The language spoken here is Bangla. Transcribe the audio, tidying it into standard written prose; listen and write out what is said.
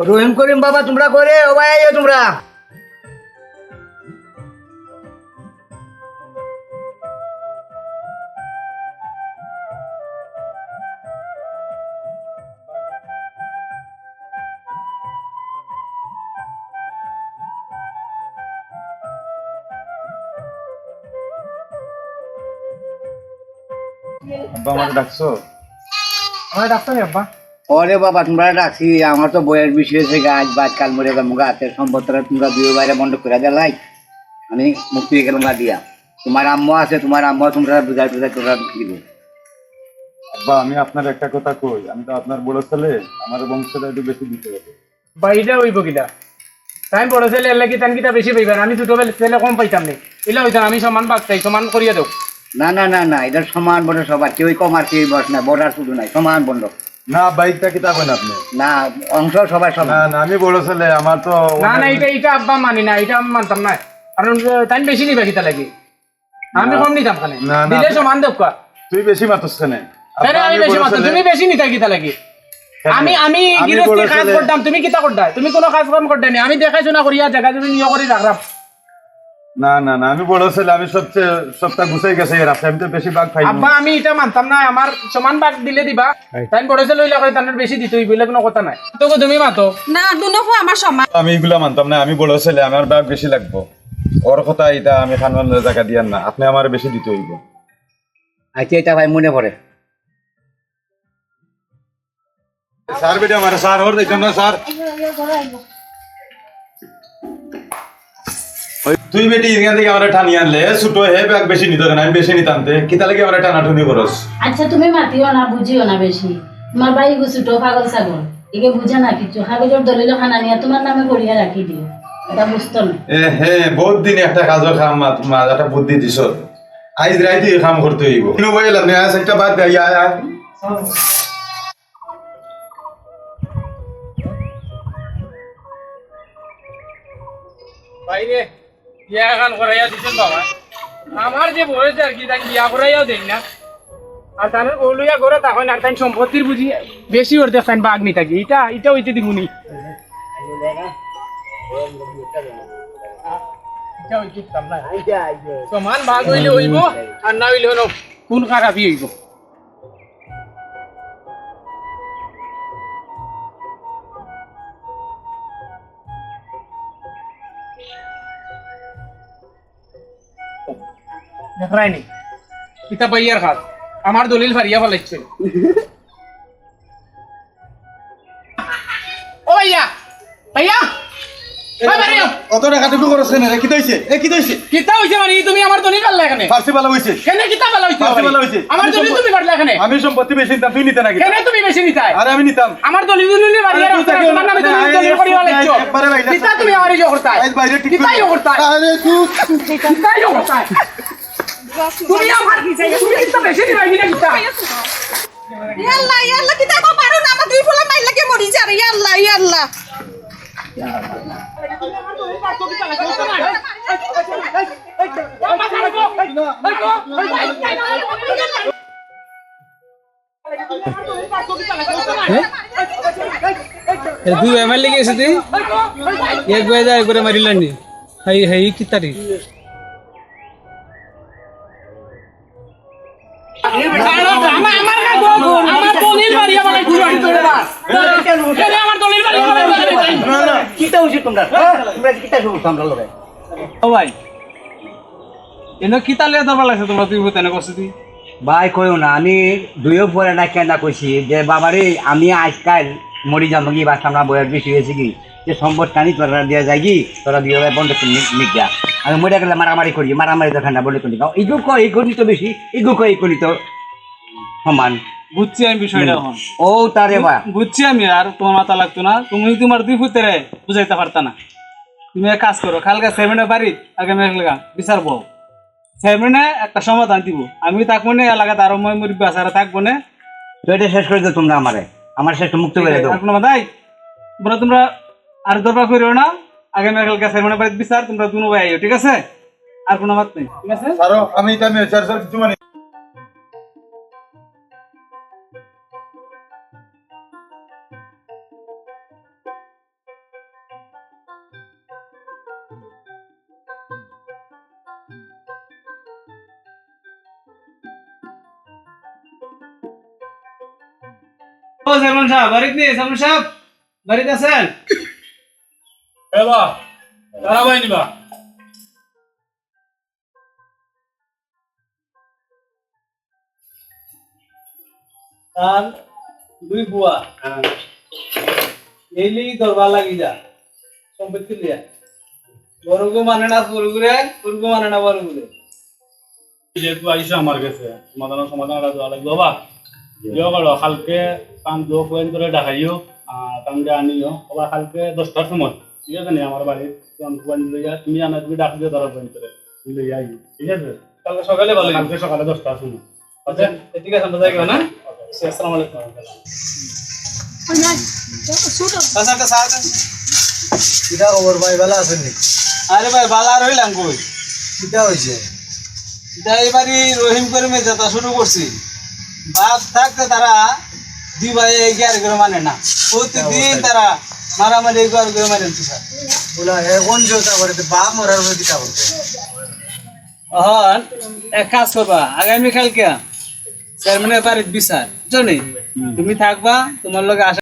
রহিম করিম বাবা তোমরা করে ও ভাই আইও তোমরা। আব্বা আমাকে ডাকছো? আমার ডাক্তার নেই আব্বা। ওরে বাবা তোমরা ডাকছি, আমার তো বইয়ের বিষয় হয়েছে গাছ বাজ কাল মরে গেল মুগা হাতের সম্পদটা তোমরা বিয়ে বাইরে বন্ধ করে দিলাই, আমি মুক্তি গেলাম গা দিয়া। তোমার আম্মা আছে, তোমার আম্মা তোমরা বুঝাই বুঝাই তোমরা দিবে। আব্বা আমি আপনার একটা কথা কই, আমি তো আপনার বড় ছেলে, আমার বংশটা একটু বেশি দিতে হবে। বা এটা হইব কিটা, তাই বড় ছেলে এর লাগি তান কিটা বেশি পাইবেন, আমি ছোট ছেলে কম পাইতাম নি। এলা হইতাম আমি সমান ভাগ চাই, সমান করিয়া দেও। না না না না, এটা সমান বন্ধ সবার, কেউ কম আর কেউ বস না, বড় আর শুধু নাই, সমান বন্ধ। না বাইকটা কি তাবেন আপনি? না অংশ সবাই না সমান। না আমি বড় ছেলে, আমার তো না না, এটা আব্বা মানি না, এটা আমি মানতাম না। কারণ তাই বেশি নিবা কিটা লাগি, আমি কম নিতাম খানে। না, না, দিলে সমান দেব কা। তুই বেশি মাতস কেন? তাই আমি বেশি মানতাম, তুমি বেশি নিতা কিটা লাগি। আমি গৃহস্থী কাজ করতাম, তুমি কিতা করতা? তুমি কোনো কাজ কাম করতে নি, আমি দেখাশোনা করিয়া জায়গা জমি নিয়ে করি রাখলাম। না না না আমি বড় ছেলে, আমি সবটা গুছাই গেছে এর আছে, আমি তো বেশি ভাগ পাই আব্বা আমি এটা মানতাম না, আমার সমান ভাগ দিলে দিবা। তাই বড় ছেলে হইলে করে তানের বেশি দিতে হইব, কোনো কথা নাই। তোকে তুমি মাতো না দুনো আমার সমান। আমি এগুলা মানতাম না, আমি বড় ছেলে, আমার ভাগ বেশি লাগবো। ওর কথা এটা আমি খানবানের জায়গা দিয়ান না, আপনি আমার বেশি দিতে হইব। আচ্ছা এটা ভাই মনে পড়ে। স্যার বেটা আমার স্যার ওর দেখুন না স্যার। তুই বেটি এখান থেকে আমার টানি আনলে ছোট হে ব্যাগ বেশি নিত না, আমি বেশি নিতাম তে কি তাহলে কি আমার টানাটুনি করস? আচ্ছা তুমি মাতিও না, বুঝিও না বেশি। তোমার বাড়ি গুছুটো পাগল ছাগল, একে বুঝে না কিছু। কাগজের দলিল খানা নিয়ে তোমার নামে করিয়া রাখি দিও, এটা বুঝতো না। হে বহুত দিন একটা কাজের কাম মা একটা বুদ্ধি দিছ, আজ রাইতে এই কাম করতে হইব। কোনো বই এলাম না, আজ একটা বাদ দেয় আয় বাইরে ইয়া গান করাইয়া দিছেন বাবা। আমার যে বয়স আর কি, তাই বিয়া করাইয়াও দেই না। আর তাদের ওলুয়া করে তখন আর তাই সম্পত্তির বুঝি বেশি ওর দেখেন বাঘ নি থাকি, এটা হইতে দিবনি। সমান ভাগ হইলে হইব, আর না হইলে হলো কোন খারাপই হইব। দেখায়নি ইতা বাইয়ার খাত আমার দলিল ফারিয়া ফেলাইছে। ও ভাইয়া ভাইয়া অত টাকাটুকু করছ না, কি হইছে? কি হইছে? কিতা হইছে মানে তুমি আমার দলিল পারলা এখানে? ফার্সি ভালো হইছে। কেন কিতা পারলা হইছে? ফার্সি ভালো হইছে। আমার দলিল তুমি পারলা এখানে? আমি সম্পত্তি বেশি নিতাম, তুই নিতে নাকি? কেন তুমি বেশি নিতাই? আরে আমি নিতাম। আমার দলিল দলিল বাড়িয়া আরে তুই রাখছো, তাকে তোমার নামে দলিল দলিল করি ফেলাইছো। একবারে বাইরে কিতা তুমি আমার ইয়ে করতাই? আজ বাইরে ঠিক কিতা ইয়ে করতাই? আরে তুই কিতা ইয়ে করতাই? তুমি আমার তুমি কিতা বেশি নিবাই না কিতা? ইয়াল্লাহ ইয়াল্লাহ কিতা কো পারো না, আমার দুই ফলা মাইল লাগে মরি যা রে। ইয়াল্লাহ ইয়াল্লাহ দুই এমএল লেগে এসে তুই এক বেজা করে মারিলানি। হাই হাই কি তারি ও ভাই এনে কি তালে ধরবা লাগছে তোমরা, তুই তেনে করছিস তুই? ভাই কইও না, আমি দুইও পরে না কেন কইছি যে বাবারে আমি আজকাল মরি যাবো কি, বাস আমরা বয়স বেশি হয়েছে কি, যে সম্পদ টানি তোরা দিয়ে যায় কি, তোরা দিয়ে বন্ধ করে নিক যা। আমি মরে গেলে মারামারি করি, মারামারি দেখেন না বলে করি, এইগু কয় এই করি তো বেশি, এইগু কয় এই করি তো সমান। বুঝছি আমি বিষয়টা এখন, ও তারে বা বুঝছি আমি। আর তোমার মাথা লাগতো না, তুমি তোমার দুই ফুটেরে বুঝাইতে পারতা না। তুমি এক কাজ করো, কালকে চেয়ারম্যানের বাড়ি আগে মেঘলেগা বিচার বউ, চেয়ারম্যানে একটা সমাধান দিব। আমি থাকবো না এলাকাতে, আরো মই মুরব্বী আছে আর থাকবো না। তো এটা শেষ করে দাও তোমরা, আমারে আমার শেষ মুক্ত করে দাও। আর কোনো মাথায় বলো তোমরা আর দরকার করিও না, আগে মেঘলগা চেয়ারম্যানের বাড়ি বিচার, তোমরা দুনো ভাই আইও, ঠিক আছে? আর কোনো মাত নেই, ঠিক আছে? স্যার আমি এটা আমি স্যার কিছু মানে ও চেয়ারম্যান সাহেব বাড়িতে নেই চেয়ারম্যান সাহেব বাড়িতে আছেন এবা তারা ভাই নিবা আর দুই বুয়া এইলি দরবার লাগি যা সম্পত্তি লিয়া বড়গু মানে না পুরুগুরে পুরুগু মানে না বড়গুরে যেহেতু আইসা আমার কাছে সমাধান দেওয়া লাগবে বাবা ইয়ে করো কালকে কাম দো পয়েন্ট করে দেখাইও কামটা আনিও আবার কালকে 10টার সময় ঠিক আছে নি আমার বাড়ির পয়েন্ট লইয়া তুমি আনা তুমি ডাক দিও 10 পয়েন্ট করে লইয়া আই ঠিক আছে কালকে সকালে ভালো কালকে সকালে 10টার সময় আচ্ছা ঠিক আছে আমরা যাই না আসসালামু আলাইকুম আচ্ছা একটা সাথ কিটা খবর ভাই ভালো আছেন নি আরে ভাই বালা রইলাম কই কিটা হয়েছে এটা এবারই রহিম করিমে যাতা শুরু করছি বাপ থাকতে তারা দুই ভাই এগিয়ে করে মানে না প্রতিদিন তারা মারামারি এগিয়ে করে মানে স্যার বলা এখন জোতা করে বাপ মরার মধ্যে কিটা করতে হন এক কাজ করবা আগামী কালকে চেয়ারম্যানের বাড়ির বিচার জানি তুমি থাকবা তোমার লগে